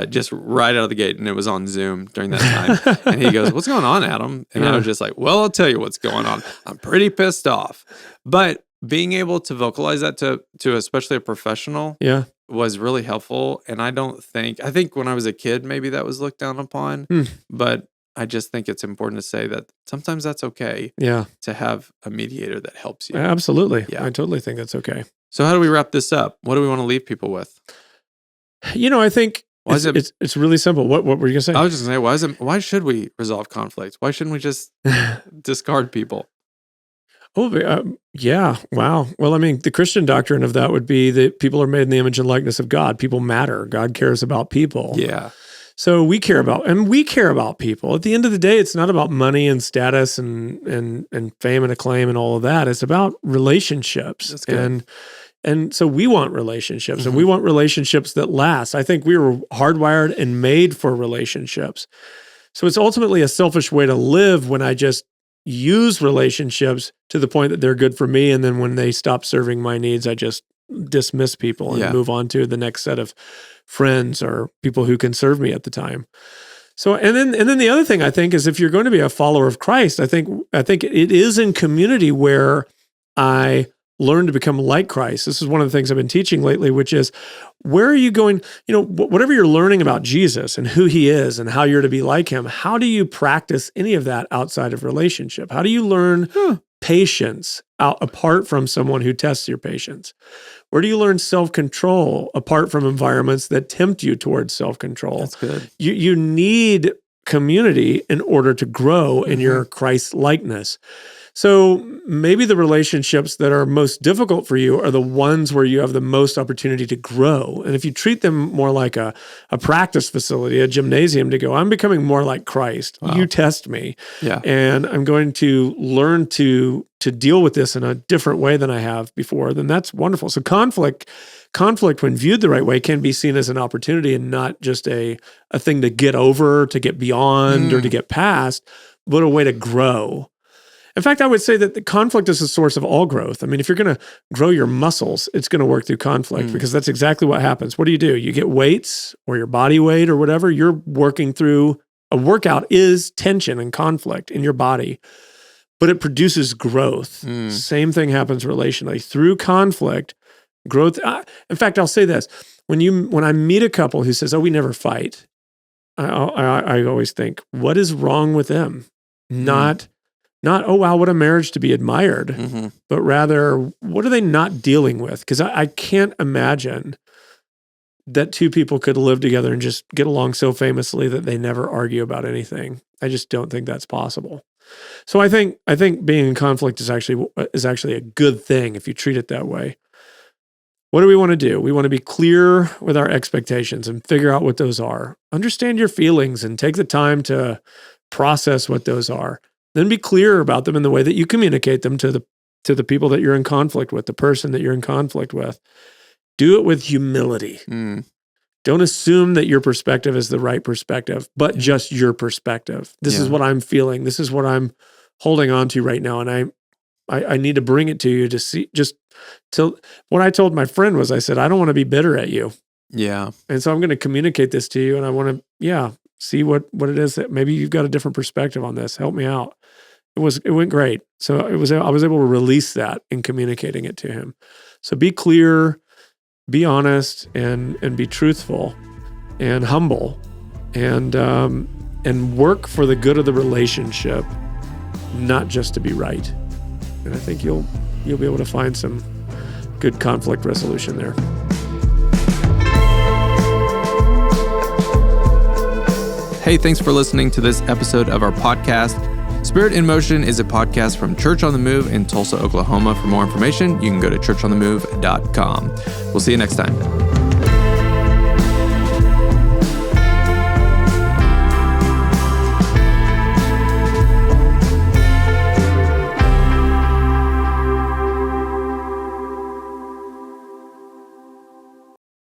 just right out of the gate, and it was on Zoom during that time. And he goes, "What's going on, Adam?" And I was just like, "Well, I'll tell you what's going on. I'm pretty pissed off." But being able to vocalize that to especially a professional was really helpful. And I think when I was a kid, maybe that was looked down upon, but I just think it's important to say that sometimes that's okay to have a mediator that helps you. Absolutely. Yeah. I totally think that's okay. So how do we wrap this up? What do we want to leave people with? I think it's really simple. What were you going to say? I was just going to say, why should we resolve conflict? Why shouldn't we just discard people? Yeah. Wow. Well, I mean, the Christian doctrine of that would be that people are made in the image and likeness of God. People matter. God cares about people. Yeah. So we care about people. At the end of the day, it's not about money and status and fame and acclaim and all of that. It's about relationships. That's good. And so we want relationships, and we want relationships that last. I think we were hardwired and made for relationships. So it's ultimately a selfish way to live when I just use relationships to the point that they're good for me, and then when they stop serving my needs, I just dismiss people and move on to the next set of friends or people who can serve me at the time. So, and then the other thing I think is, if you're going to be a follower of Christ, I think it is in community where I learn to become like Christ. This is one of the things I've been teaching lately, which is, where are you going? Whatever you're learning about Jesus and who he is and how you're to be like him, how do you practice any of that outside of relationship? How do you learn patience apart from someone who tests your patience? Where do you learn self-control apart from environments that tempt you towards self-control? That's good. You need community in order to grow in your Christ-likeness. So maybe the relationships that are most difficult for you are the ones where you have the most opportunity to grow. And if you treat them more like a practice facility, a gymnasium, to go, I'm becoming more like Christ. Wow. You test me. Yeah. And I'm going to learn to deal with this in a different way than I have before, then that's wonderful. So conflict, when viewed the right way, can be seen as an opportunity and not just a thing to get over, to get beyond, or to get past, but a way to grow. In fact, I would say that the conflict is the source of all growth. I mean, if you're going to grow your muscles, it's going to work through conflict, because that's exactly what happens. What do? You get weights or your body weight or whatever. You're working through a workout is tension and conflict in your body, but it produces growth. Same thing happens relationally. Through conflict, growth. In fact, I'll say this. When I meet a couple who says, oh, we never fight, I always think, what is wrong with them? Not, oh, wow, what a marriage to be admired, but rather, what are they not dealing with? Because I can't imagine that two people could live together and just get along so famously that they never argue about anything. I just don't think that's possible. So I think being in conflict is actually a good thing if you treat it that way. What do we want to do? We want to be clear with our expectations and figure out what those are. Understand your feelings and take the time to process what those are. Then be clear about them in the way that you communicate them to the people that you're in conflict with, the person that you're in conflict with. Do it with humility. Don't assume that your perspective is the right perspective, but just your perspective. This is what I'm feeling. This is what I'm holding on to right now. And I need to bring it to you to see, what I told my friend was, I said, I don't want to be bitter at you. Yeah. And so I'm going to communicate this to you, and I want to, see what it is that maybe you've got a different perspective on this. Help me out. It went great. So I was able to release that in communicating it to him. So be clear, be honest, and be truthful and humble, and work for the good of the relationship, not just to be right. And I think you'll be able to find some good conflict resolution there. Hey, thanks for listening to this episode of our podcast. Spirit in Motion is a podcast from Church on the Move in Tulsa, Oklahoma. For more information, you can go to churchonthemove.com. We'll see you next time.